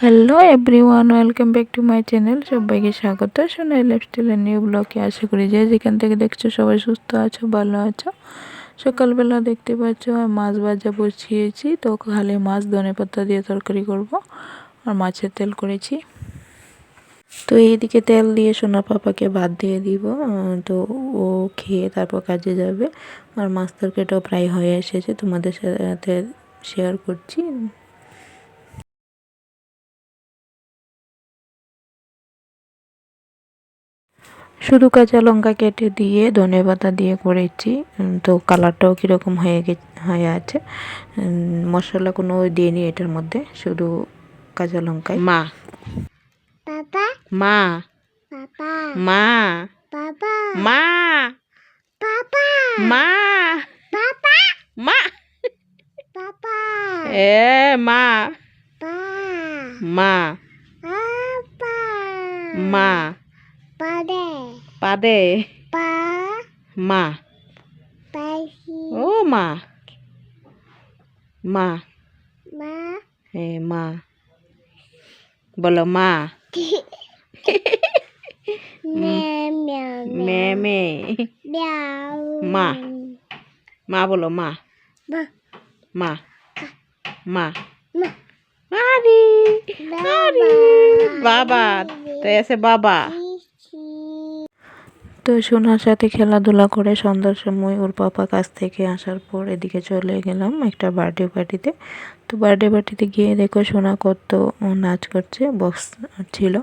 Hello everyone, welcome back to my channel. সবাইকে স্বাগত Sonai লাইফস্টাইলের new ব্লগে। আশা করি যে যেখান থেকে দেখছো সবাই সুস্থ আছো, ভালো আছো। সকালবেলা দেখতে পাচ্ছ মাছ ভাজা বসিয়েছি, তো খালি মাছ ধনেপাতা দিয়ে তরকারি করব আর মাছের তেল করেছি। তো এইদিকে তেল দিয়ে সোনা পাপাকে ভাত দিয়ে দিব, তো ও খেয়ে তারপর কাজে যাবে। আর মাছ তরকারিটাও প্রায় হয়ে এসেছে, তোমাদের সাথে শেয়ার করছি। শুধু কাঁচা লঙ্কা কেটে দিয়ে ধনেপাতা দিয়ে করেছি, তো কালারটাও কীরকম হয়ে আছে। মশলা কোনো দিইনি এটার মধ্যে, শুধু কাঁচা লঙ্কায়। মা পাপা মা পাপা মা পাপা মা পাপা মা পাপা মা পাপা এ মা পা মা আপা মা পাদে পাদে পা মা পাইহি ও মা মা মা মা বলো মা। মে মেও মে মে মেও মা মা বলো মা মা মা মা মা আরে আরে বাবা, তো এসে বাবা। তো সোনার সাথে খেলাধুলা করে সন্ধ্যার সময় ওর পাপা কাছ থেকে আসার পর এদিকে চলে গেলাম একটা বার্থডে পার্টিতে। তো বার্থডে পার্টিতে গিয়ে দেখো সোনা কত নাচ করছে, বক্স ছিল।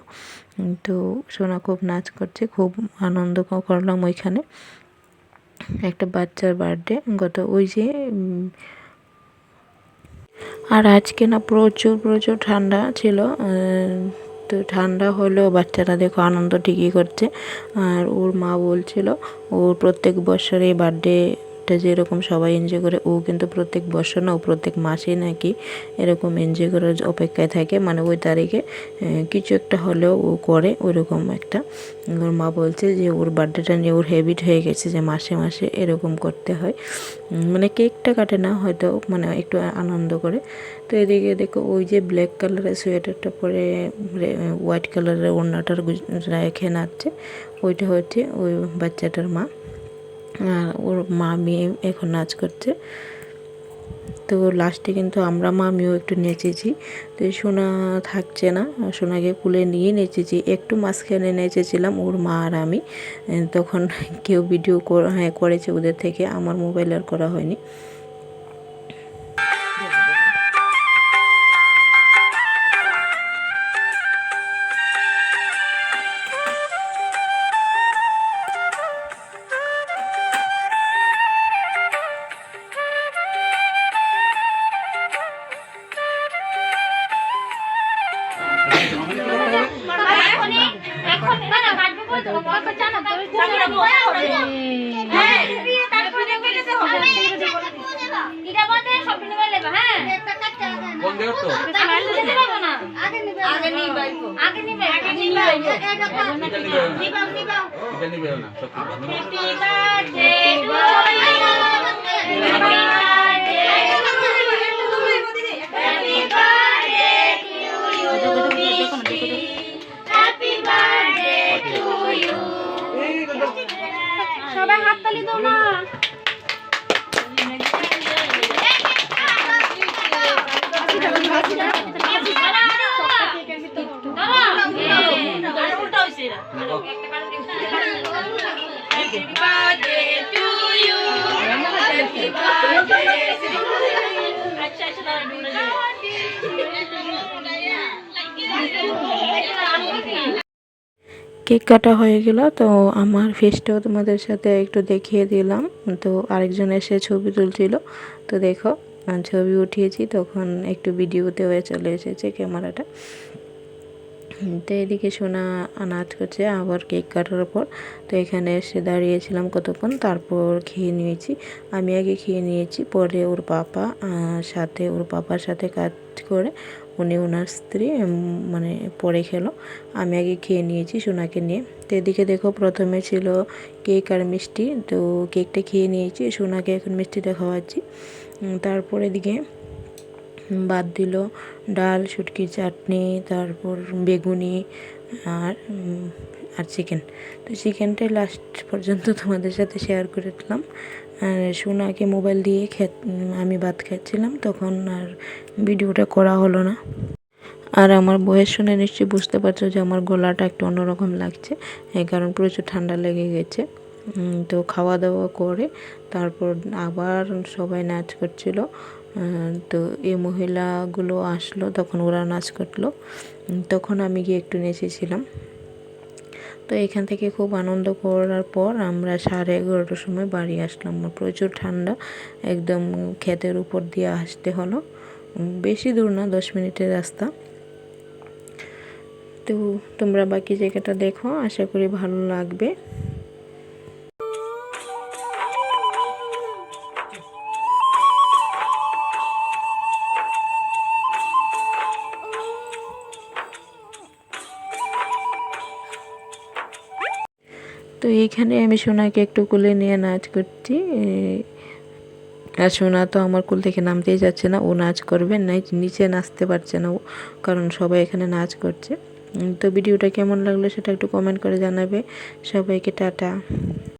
তো সোনা খুব নাচ করছে, খুব আনন্দ করলাম ওইখানে। একটা বাচ্চার বার্থডে ওই যে আর আজকে না প্রচুর প্রচুর ঠান্ডা ছিল। তো ঠান্ডা হলেও বাচ্চারা দেখো আনন্দ ঠিকই করছে। আর ওর মা বলছিল ওর প্রত্যেক বছর এই বার্থডেটা যেরকম সবাই এনজয় করে, ও কিন্তু প্রত্যেক বছর না, ও প্রত্যেক মাসেই নাকি এরকম এনজয় করার অপেক্ষায় থাকে। মানে ওই তারিখে কিছু একটা হলেও ও করে ওইরকম একটা। ওর মা বলছে যে ওর বার্থডেটা নিয়ে ওর হ্যাবিট হয়ে গেছে যে মাসে মাসে এরকম করতে হয়। মানে কেকটা কাটে না হয়তো, মানে একটু আনন্দ করে। তো এদিকে দেখো ওই যে ব্ল্যাক কালারের সোয়েটারটা পরে হোয়াইট কালারের ওড়নাটার রেখে নাচছে, ওইটা হচ্ছে ওই বাচ্চাটার মা। আর ওর মা মেয়ে এখন নাচ করছে। তো লাস্টে কিন্তু আমরা মামিও একটু নেচেছি। তো সোনা থাকছে না, সোনাকে কুলে নিয়ে নেচেছি, একটু মাঝখানে নেচেছিলাম ওর মা আর আমি। তখন কেউ ভিডিও করেছে ওদের থেকে, আমার মোবাইল আর করা হয়নি। সবাই হাততালি দাও না। কেক কাটা হয়ে গেল, তো আমার ফেসটাও তোমাদের সাথে একটু দেখিয়ে দিলাম। তো আরেকজন এসে ছবি তুলছিল, তো দেখো ছবি উঠিয়েছি, তখন একটু ভিডিওতে হয়ে চলে এসেছে ক্যামেরাটা। তো এদিকে সোনা নাচ করছে আবার কেক কাটার পর। তো এখানে এসে দাঁড়িয়েছিলাম কতক্ষণ, তারপর খেয়ে নিয়েছি। আমি আগে খেয়ে নিয়েছি, পরে ওর পাপার সাথে কাজ করে উনি ওনার স্ত্রী মানে পরে খেলো। আমি আগে খেয়ে নিয়েছি সোনাকে নিয়ে। তো এদিকে দেখো প্রথমে ছিল কেক আর মিষ্টি, তো কেকটা খেয়ে নিয়েছি, সোনাকে এখন মিষ্টিটা খাওয়াচ্ছি। তারপর এদিকে বাদ দিল ডাল, শুটকির চাটনি, তারপর বেগুনি আর আর চিকেন। তো চিকেনটাই লাস্ট পর্যন্ত তোমাদের সাথে শেয়ার করে দিলাম। আর সোনাকে মোবাইল দিয়ে আমি ভাত খাচ্ছিলাম, তখন আর ভিডিওটা করা হলো না। আর আমার বয়স শুনে নিশ্চয়ই বুঝতে পারছো যে আমার গলাটা একটু অন্যরকম লাগছে, কারণ প্রচুর ঠান্ডা লেগে গেছে। তো খাওয়া দাওয়া করে তারপর আবার সবাই নাচ করছিল। তো এই মহিলাগুলো আসলো, তখন ওরা নাচ করলো, তখন আমি গিয়ে একটু নেচেছিলাম। তো এখান থেকে খুব আনন্দ করার পর আমরা 11:30টার সময় বাড়ি আসলাম। প্রচুর ঠান্ডা, একদম ক্ষেতের উপর দিয়ে আসতে হলো, বেশি দূর না, 10 মিনিটের রাস্তা। তো তোমরা বাকি জায়গাটা দেখো, আশা করি ভালো লাগবে। তো এইখানে আমি সোনাকে একটু কোলে নিয়ে নাচ করছি। আর সোনা তো আমার কোল থেকে নামতেই যাচ্ছে না, ও নাচ করবে না, নিচে নাচতে পারছে না ও, কারণ সবাই এখানে নাচ করছে। তো ভিডিওটা কেমন লাগলো সেটা একটু কমেন্ট করে জানাবে। সবাইকে টাটা।